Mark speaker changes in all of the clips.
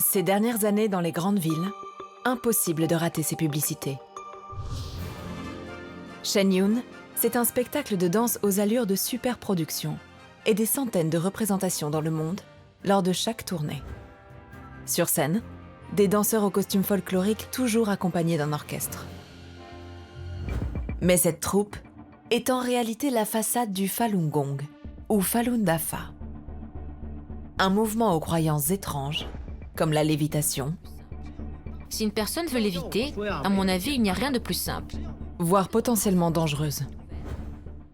Speaker 1: Ces dernières années dans les grandes villes, impossible de rater ces publicités. Shen Yun, c'est un spectacle de danse aux allures de superproduction et des centaines de représentations dans le monde lors de chaque tournée. Sur scène, des danseurs aux costumes folkloriques toujours accompagnés d'un orchestre. Mais cette troupe est en réalité la façade du Falun Gong, ou Falun Dafa. Un mouvement aux croyances étranges, comme la lévitation.
Speaker 2: Si une personne veut léviter, à mon avis, il n'y a rien de plus simple.
Speaker 1: Voire potentiellement dangereuse.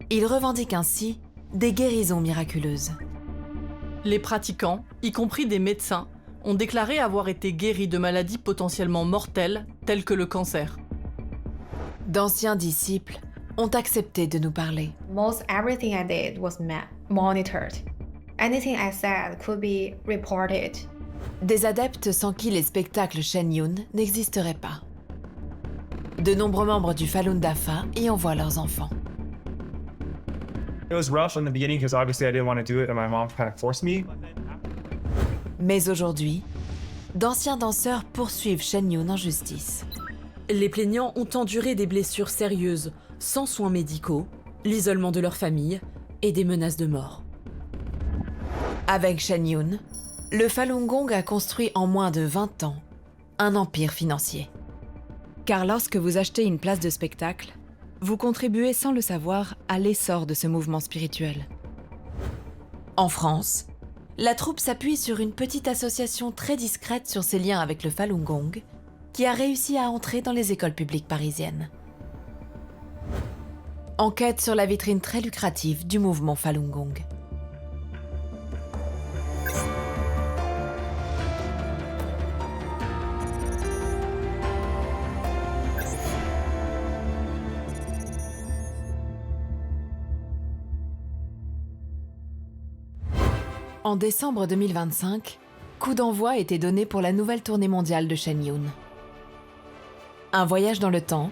Speaker 1: Il revendique ainsi des guérisons miraculeuses.
Speaker 3: Les pratiquants, y compris des médecins, ont déclaré avoir été guéris de maladies potentiellement mortelles, telles que le cancer.
Speaker 1: D'anciens disciples ont accepté de nous parler.
Speaker 4: Most everything I did was monitored. Anything I said could be reported.
Speaker 1: Des adeptes sans qui les spectacles Shen Yun n'existeraient pas. De nombreux membres du Falun Dafa y envoient leurs enfants.
Speaker 5: It was rough in the beginning because obviously I didn't want to do it and my mom kind of forced me.
Speaker 1: Mais aujourd'hui, d'anciens danseurs poursuivent Shen Yun en justice.
Speaker 6: Les plaignants ont enduré des blessures sérieuses, sans soins médicaux, l'isolement de leur famille et des menaces de mort.
Speaker 1: Avec Shen Yun, le Falun Gong a construit en moins de 20 ans un empire financier. Car lorsque vous achetez une place de spectacle, vous contribuez sans le savoir à l'essor de ce mouvement spirituel. En France, la troupe s'appuie sur une petite association très discrète sur ses liens avec le Falun Gong, qui a réussi à entrer dans les écoles publiques parisiennes. Enquête sur la vitrine très lucrative du mouvement Falun Gong. En décembre 2025, coup d'envoi était donné pour la nouvelle tournée mondiale de Shen Yun. Un voyage dans le temps,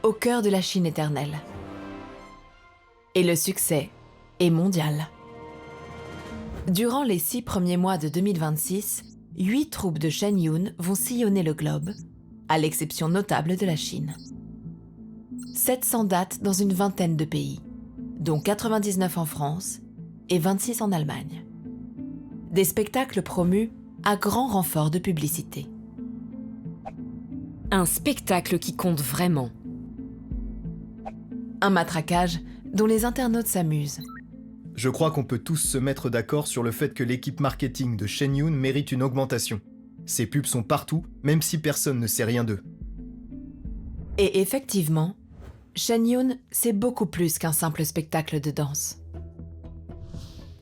Speaker 1: au cœur de la Chine éternelle. Et le succès est mondial. Durant les 6 premiers mois de 2026, 8 troupes de Shen Yun vont sillonner le globe, à l'exception notable de la Chine. 700 dates dans une vingtaine de pays, dont 99 en France et 26 en Allemagne. Des spectacles promus à grand renfort de publicité.
Speaker 6: Un spectacle qui compte vraiment.
Speaker 1: Un matraquage dont les internautes s'amusent.
Speaker 7: Je crois qu'on peut tous se mettre d'accord sur le fait que l'équipe marketing de Shen Yun mérite une augmentation. Ces pubs sont partout, même si personne ne sait rien d'eux.
Speaker 1: Et effectivement, Shen Yun, c'est beaucoup plus qu'un simple spectacle de danse.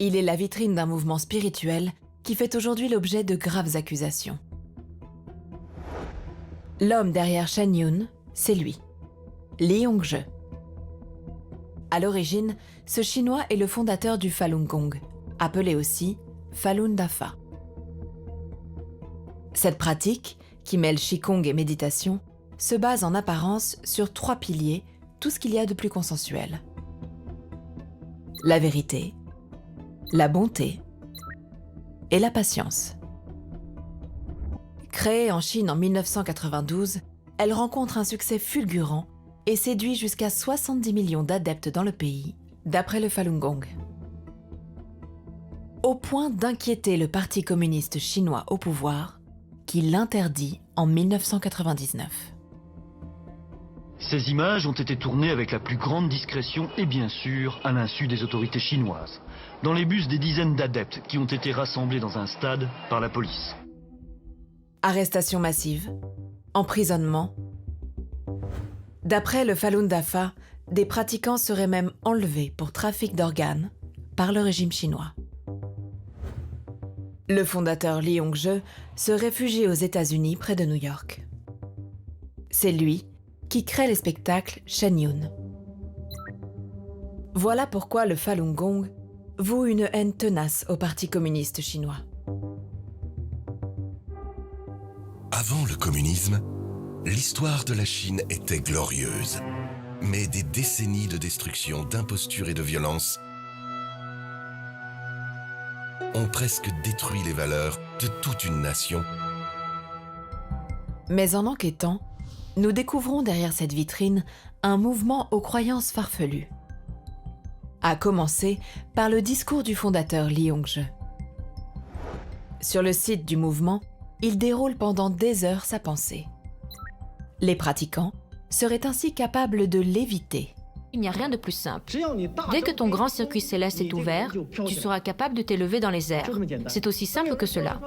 Speaker 1: Il est la vitrine d'un mouvement spirituel qui fait aujourd'hui l'objet de graves accusations. L'homme derrière Shen Yun, c'est lui, Li Yongzhe. À l'origine, ce Chinois est le fondateur du Falun Gong, appelé aussi Falun Dafa. Cette pratique, qui mêle Qigong et méditation, se base en apparence sur 3 piliers, tout ce qu'il y a de plus consensuel. La vérité, la bonté et la patience. Créée en Chine en 1992, elle rencontre un succès fulgurant et séduit jusqu'à 70 millions d'adeptes dans le pays, d'après le Falun Gong. Au point d'inquiéter le Parti communiste chinois au pouvoir, qui l'interdit en 1999.
Speaker 8: Ces images ont été tournées avec la plus grande discrétion et bien sûr à l'insu des autorités chinoises, dans les bus des dizaines d'adeptes qui ont été rassemblés dans un stade par la police.
Speaker 1: Arrestation massive, emprisonnement. D'après le Falun Dafa, des pratiquants seraient même enlevés pour trafic d'organes par le régime chinois. Le fondateur Li Yongzhe se réfugie aux États-Unis près de New York. C'est lui qui crée les spectacles Shen Yun. Voilà pourquoi le Falun Gong voue une haine tenace au Parti communiste chinois.
Speaker 9: Avant le communisme, l'histoire de la Chine était glorieuse. Mais des décennies de destruction, d'imposture et de violence ont presque détruit les valeurs de toute une nation
Speaker 1: Mais en enquêtant, nous découvrons derrière cette vitrine un mouvement aux croyances farfelues. À commencer par le discours du fondateur Lee Hong-je. Sur le site du mouvement, il déroule pendant des heures sa pensée. Les pratiquants seraient ainsi capables de l'éviter.
Speaker 2: Il n'y a rien de plus simple. Dès que ton grand circuit céleste est ouvert, tu seras capable de t'élever dans les airs. C'est aussi simple que cela.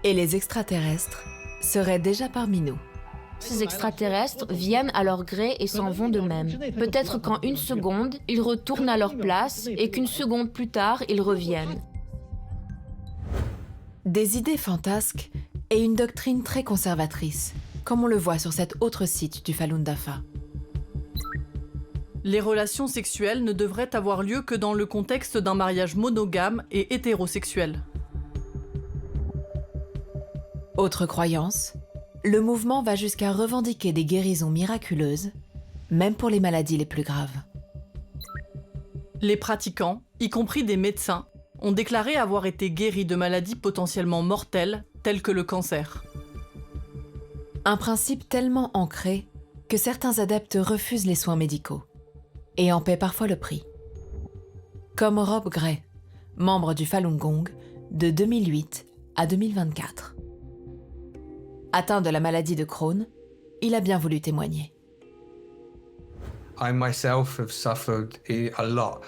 Speaker 1: Et les extraterrestres seraient déjà parmi nous.
Speaker 2: Ces extraterrestres viennent à leur gré et s'en vont d'eux-mêmes. Peut-être qu'en une seconde, ils retournent à leur place et qu'une seconde plus tard, ils reviennent.
Speaker 1: Des idées fantasques et une doctrine très conservatrice, comme on le voit sur cet autre site du Falun Dafa.
Speaker 3: Les relations sexuelles ne devraient avoir lieu que dans le contexte d'un mariage monogame et hétérosexuel.
Speaker 1: Autre croyance, le mouvement va jusqu'à revendiquer des guérisons miraculeuses, même pour les maladies les plus graves.
Speaker 3: Les pratiquants, y compris des médecins, ont déclaré avoir été guéris de maladies potentiellement mortelles, telles que le cancer.
Speaker 1: Un principe tellement ancré que certains adeptes refusent les soins médicaux et en paient parfois le prix. Comme Rob Gray, membre du Falun Gong de 2008 à 2024. Atteint de la maladie de Crohn, il a bien voulu témoigner.
Speaker 10: I myself have suffered a lot.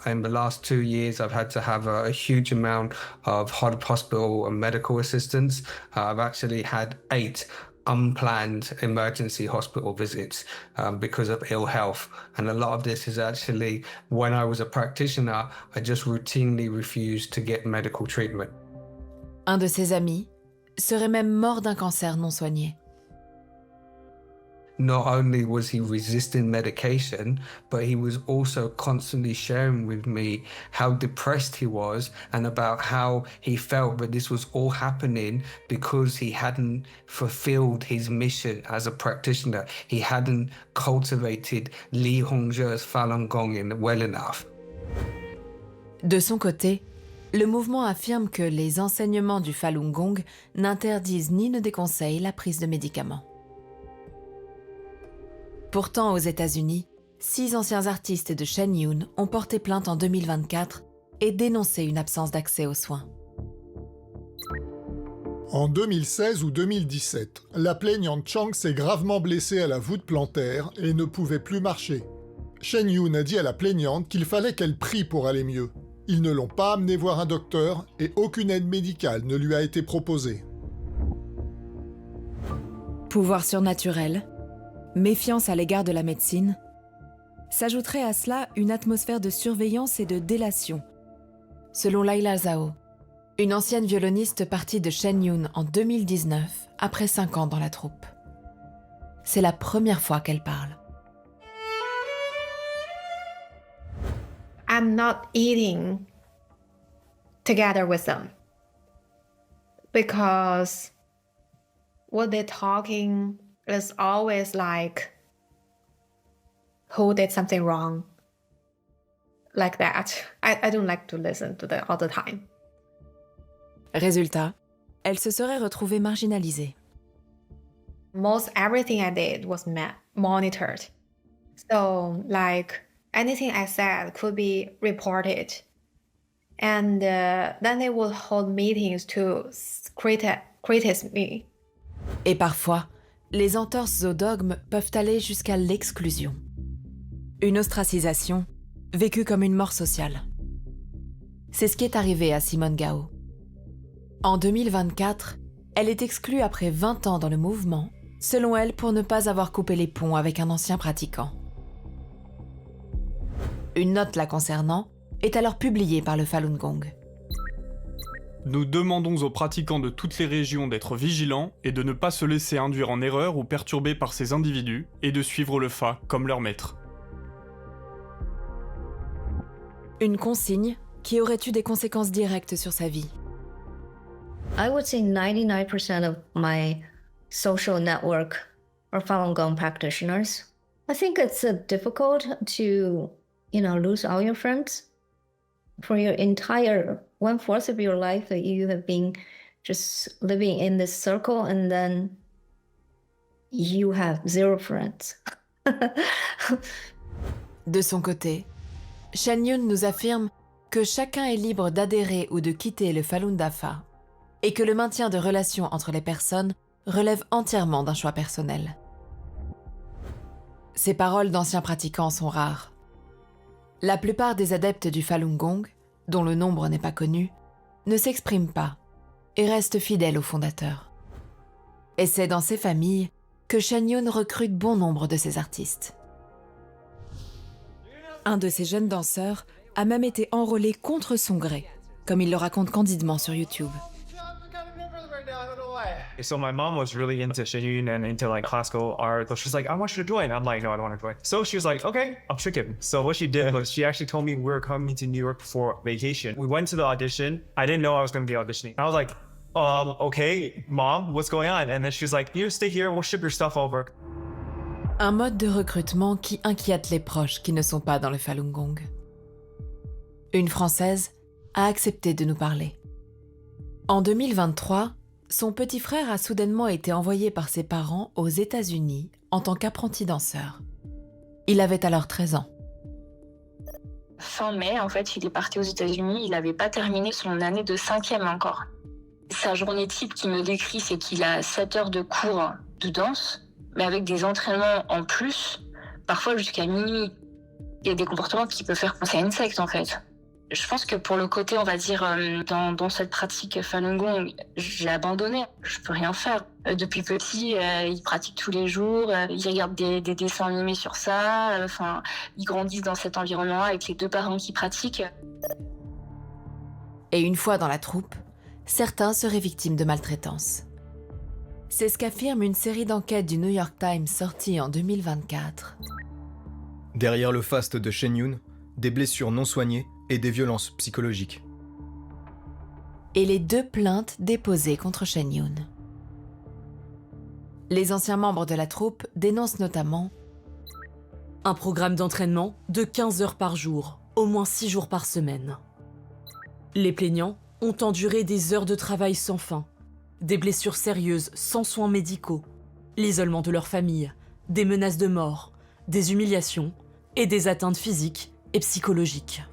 Speaker 10: In the last 2 years, I've had to have a huge amount of hospital and medical assistance. I've actually had 8 unplanned emergency hospital visits because of ill health. And a lot of this is actually, when I was a practitioner, I just routinely refused to get medical treatment.
Speaker 1: Un de ses amis serait même mort d'un cancer non soigné.
Speaker 10: Not only was he resisting medication, but he was also constantly sharing with me how depressed he was and about how he felt that this was all happening because he hadn't fulfilled his mission as a practitioner. He hadn't cultivated Lee Hong-je's Falun Gong well enough.
Speaker 1: De son côté, le mouvement affirme que les enseignements du Falun Gong n'interdisent ni ne déconseillent la prise de médicaments. Pourtant, aux États-Unis, 6 anciens artistes de Shenyun ont porté plainte en 2024 et dénoncé une absence d'accès aux soins.
Speaker 11: En 2016 ou 2017, la plaignante Chang s'est gravement blessée à la voûte plantaire et ne pouvait plus marcher. Shenyun a dit à la plaignante qu'il fallait qu'elle prie pour aller mieux. Ils ne l'ont pas amenée voir un docteur et aucune aide médicale ne lui a été proposée.
Speaker 1: Pouvoir surnaturel, méfiance à l'égard de la médecine, s'ajouterait à cela une atmosphère de surveillance et de délation. Selon Laila Zhao, une ancienne violoniste partie de Shenyun en 2019, après 5 ans dans la troupe. C'est la première fois qu'elle parle.
Speaker 4: I'm not eating together with them because what they're talking is always like who did something wrong, like that. I don't like to listen to that all the time.
Speaker 1: Résultat, elle se serait retrouvée marginalisée.
Speaker 4: Most everything I did was monitored. So like anything I said could be reported. And then they would hold meetings to criticize me.
Speaker 1: Et parfois, les entorses au dogme peuvent aller jusqu'à l'exclusion. Une ostracisation vécue comme une mort sociale. C'est ce qui est arrivé à Simone Gao. En 2024, elle est exclue après 20 ans dans le mouvement, selon elle pour ne pas avoir coupé les ponts avec un ancien pratiquant. Une note la concernant est alors publiée par le Falun Gong.
Speaker 12: Nous demandons aux pratiquants de toutes les régions d'être vigilants et de ne pas se laisser induire en erreur ou perturber par ces individus et de suivre le Fa comme leur maître.
Speaker 1: Une consigne qui aurait eu des conséquences directes sur sa vie.
Speaker 13: I would say 99% of my social network are Falun Gong practitioners. I think it's difficult to, lose all your friends. For your entire 1/4 of your life, you have been just living in this circle, and then you have zero friends.
Speaker 1: De son côté, Shen Yun nous affirme que chacun est libre d'adhérer ou de quitter le Falun Dafa et que le maintien de relations entre les personnes relève entièrement d'un choix personnel. Ces paroles d'anciens pratiquants sont rares. La plupart des adeptes du Falun Gong, dont le nombre n'est pas connu, ne s'expriment pas et restent fidèles au fondateur. Et c'est dans ces familles que Shen Yun recrute bon nombre de ses artistes. Un de ces jeunes danseurs a même été enrôlé contre son gré, comme il le raconte candidement sur YouTube.
Speaker 5: So my mom was really into Shen Yun and into like classical art. So she's like, I want you to join. I'm like, no, I don't want to join. So she was like, okay, I'll trick him. So what she did was she actually told me we were coming to New York for vacation. We went to the audition. I didn't know I was going to be auditioning. I was like, okay, mom, what's going on? And then she was like, you stay here, we'll ship your stuff over.
Speaker 1: Un mode de recrutement qui inquiète les proches qui ne sont pas dans le Falun Gong. Une Française a accepté de nous parler. En 2023, son petit frère a soudainement été envoyé par ses parents aux États-Unis en tant qu'apprenti danseur. Il avait alors 13 ans.
Speaker 14: Fin mai, en fait, il est parti aux États-Unis. Il n'avait pas terminé son année de 5e encore. Sa journée type qu'il me décrit, c'est qu'il a 7 heures de cours de danse, mais avec des entraînements en plus, parfois jusqu'à minuit. Il y a des comportements qui peuvent faire penser à une secte, en fait. Je pense que pour le côté, on va dire, dans cette pratique Falun Gong, j'ai abandonné. Je peux rien faire. Depuis petit, ils pratiquent tous les jours, ils regardent des dessins animés sur ça. Enfin, ils grandissent dans cet environnement avec les 2 parents qui pratiquent.
Speaker 1: Et une fois dans la troupe, certains seraient victimes de maltraitance. C'est ce qu'affirme une série d'enquêtes du New York Times sortie en 2024.
Speaker 7: Derrière le faste de Shen Yun, des blessures non soignées et des violences psychologiques.
Speaker 1: Et les 2 plaintes déposées contre Shen Yun. Les anciens membres de la troupe dénoncent notamment
Speaker 6: un programme d'entraînement de 15 heures par jour, au moins 6 jours par semaine. Les plaignants ont enduré des heures de travail sans fin, des blessures sérieuses sans soins médicaux, l'isolement de leur famille, des menaces de mort, des humiliations et des atteintes physiques et psychologiques.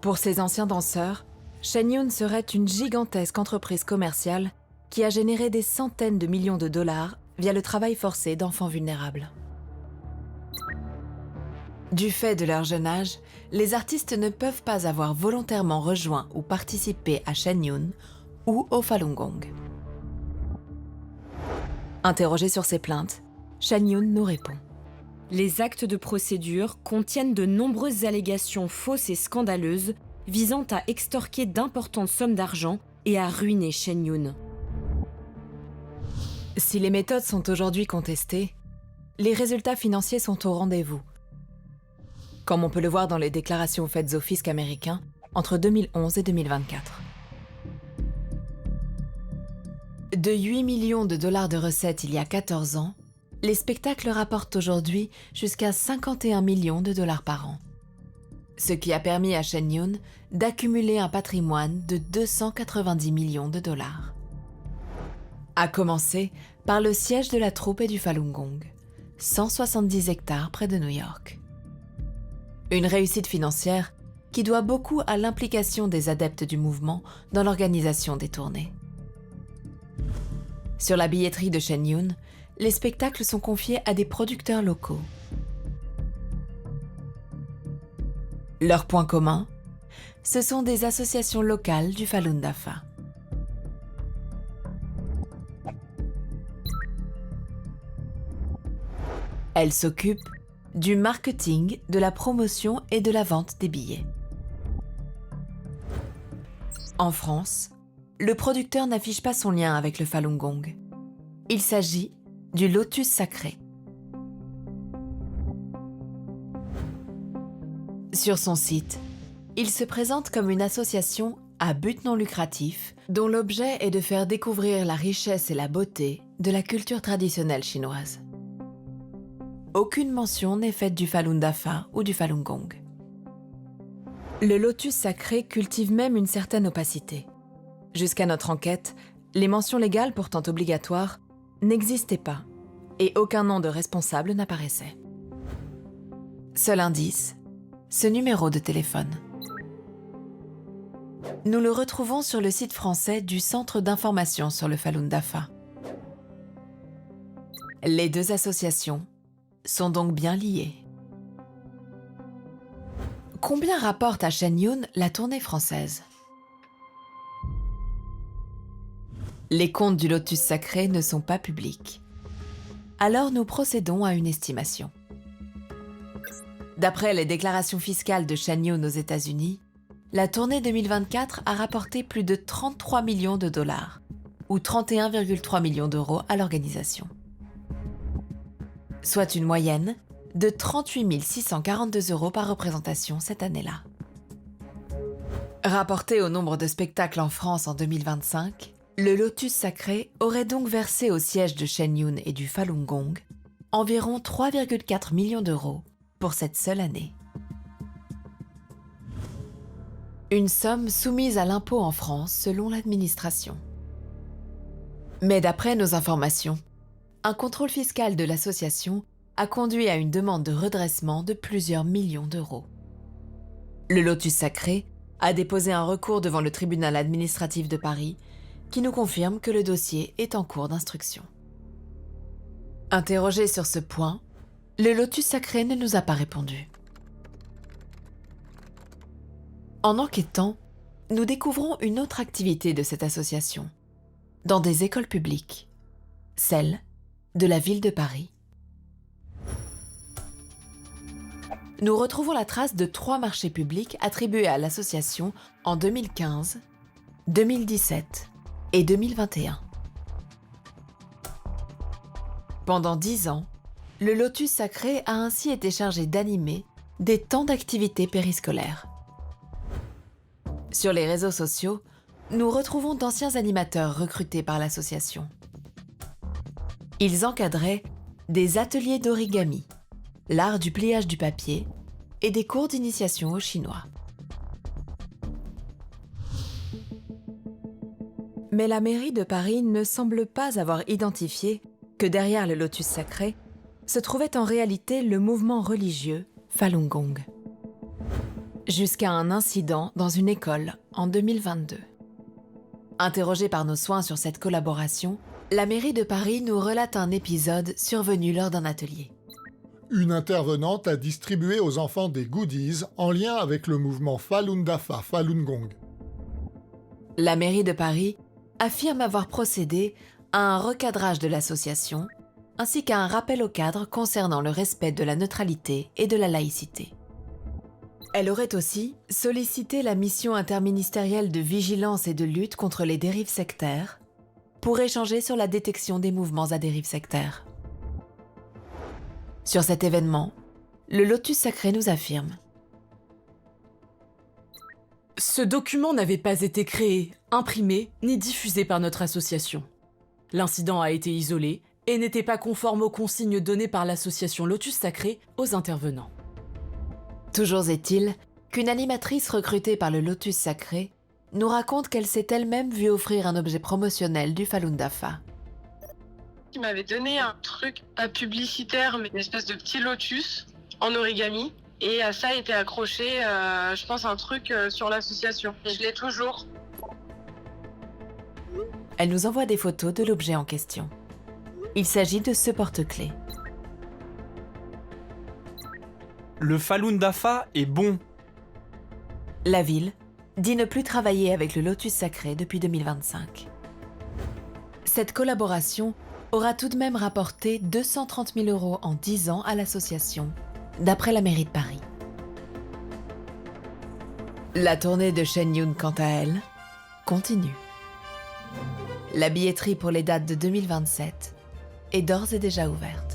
Speaker 1: Pour ces anciens danseurs, Shen Yun serait une gigantesque entreprise commerciale qui a généré des centaines de millions de dollars via le travail forcé d'enfants vulnérables. Du fait de leur jeune âge, les artistes ne peuvent pas avoir volontairement rejoint ou participé à Shen Yun ou au Falun Gong. Interrogé sur ces plaintes, Shen Yun nous répond.
Speaker 2: Les actes de procédure contiennent de nombreuses allégations fausses et scandaleuses visant à extorquer d'importantes sommes d'argent et à ruiner Shen Yun.
Speaker 1: Si les méthodes sont aujourd'hui contestées, les résultats financiers sont au rendez-vous. Comme on peut le voir dans les déclarations faites au fisc américain entre 2011 et 2024. De 8 millions de dollars de recettes il y a 14 ans, les spectacles rapportent aujourd'hui jusqu'à 51 millions de dollars par an. Ce qui a permis à Shen Yun d'accumuler un patrimoine de 290 millions de dollars. À commencer par le siège de la troupe et du Falun Gong, 170 hectares près de New York. Une réussite financière qui doit beaucoup à l'implication des adeptes du mouvement dans l'organisation des tournées. Sur la billetterie de Shen Yun, les spectacles sont confiés à des producteurs locaux. Leur point commun, ce sont des associations locales du Falun Dafa. Elles s'occupent du marketing, de la promotion et de la vente des billets. En France, le producteur n'affiche pas son lien avec le Falun Gong. Il s'agit du Lotus Sacré. Sur son site, il se présente comme une association à but non lucratif dont l'objet est de faire découvrir la richesse et la beauté de la culture traditionnelle chinoise. Aucune mention n'est faite du Falun Dafa ou du Falun Gong. Le Lotus Sacré cultive même une certaine opacité. Jusqu'à notre enquête, Les mentions légales, pourtant obligatoires, n'existaient pas et aucun nom de responsable n'apparaissait. Seul indice, ce numéro de téléphone. Nous le retrouvons sur le site français du Centre d'information sur le Falun Dafa. Les deux associations sont donc bien liées. Combien rapporte à Shen Yun la tournée française? Les comptes du Lotus Sacré ne sont pas publics. Alors nous procédons à une estimation. D'après les déclarations fiscales de Shen Yun aux États-Unis, la tournée 2024 a rapporté plus de 33 millions de dollars, ou 31,3 millions d'euros à l'organisation. Soit une moyenne de 38 642 euros par représentation cette année-là. Rapporté au nombre de spectacles en France en 2025, le Lotus Sacré aurait donc versé au siège de Shen Yun et du Falun Gong environ 3,4 millions d'euros pour cette seule année. Une somme soumise à l'impôt en France selon l'administration. Mais d'après nos informations, un contrôle fiscal de l'association a conduit à une demande de redressement de plusieurs millions d'euros. Le Lotus Sacré a déposé un recours devant le tribunal administratif de Paris qui nous confirme que le dossier est en cours d'instruction. Interrogé sur ce point, le Lotus Sacré ne nous a pas répondu. En enquêtant, nous découvrons une autre activité de cette association, dans des écoles publiques, celle de la ville de Paris. Nous retrouvons la trace de 3 marchés publics attribués à l'association en 2015, 2017 et 2021. Pendant 10 ans, le Lotus Sacré a ainsi été chargé d'animer des temps d'activité périscolaires. Sur les réseaux sociaux, nous retrouvons d'anciens animateurs recrutés par l'association. Ils encadraient des ateliers d'origami, l'art du pliage du papier et des cours d'initiation au chinois. Mais la mairie de Paris ne semble pas avoir identifié que derrière le Lotus Sacré se trouvait en réalité le mouvement religieux Falun Gong. Jusqu'à un incident dans une école en 2022. Interrogée par nos soins sur cette collaboration, la mairie de Paris nous relate un épisode survenu lors d'un atelier.
Speaker 11: Une intervenante a distribué aux enfants des goodies en lien avec le mouvement Falun Dafa, Falun Gong.
Speaker 1: La mairie de Paris affirme avoir procédé à un recadrage de l'association, ainsi qu'à un rappel au cadre concernant le respect de la neutralité et de la laïcité. Elle aurait aussi sollicité la mission interministérielle de vigilance et de lutte contre les dérives sectaires pour échanger sur la détection des mouvements à dérive sectaire. Sur cet événement, le Lotus Sacré nous affirme:
Speaker 6: ce document n'avait pas été créé, imprimé ni diffusé par notre association. L'incident a été isolé et n'était pas conforme aux consignes données par l'association Lotus Sacré aux intervenants.
Speaker 1: Toujours est-il qu'une animatrice recrutée par le Lotus Sacré nous raconte qu'elle s'est elle-même vue offrir un objet promotionnel du Falun Dafa.
Speaker 15: Il m'avait donné un truc, pas publicitaire, mais une espèce de petit lotus en origami. Et à ça était accroché, je pense, un truc sur l'association. Et je l'ai toujours.
Speaker 1: Elle nous envoie des photos de l'objet en question. Il s'agit de ce porte-clés.
Speaker 12: Le Falun Dafa est bon.
Speaker 1: La ville dit ne plus travailler avec le Lotus Sacré depuis 2025. Cette collaboration aura tout de même rapporté 230 000 € en 10 ans à l'association, d'après la mairie de Paris. La tournée de Shen Yun, quant à elle, continue. La billetterie pour les dates de 2027 est d'ores et déjà ouverte.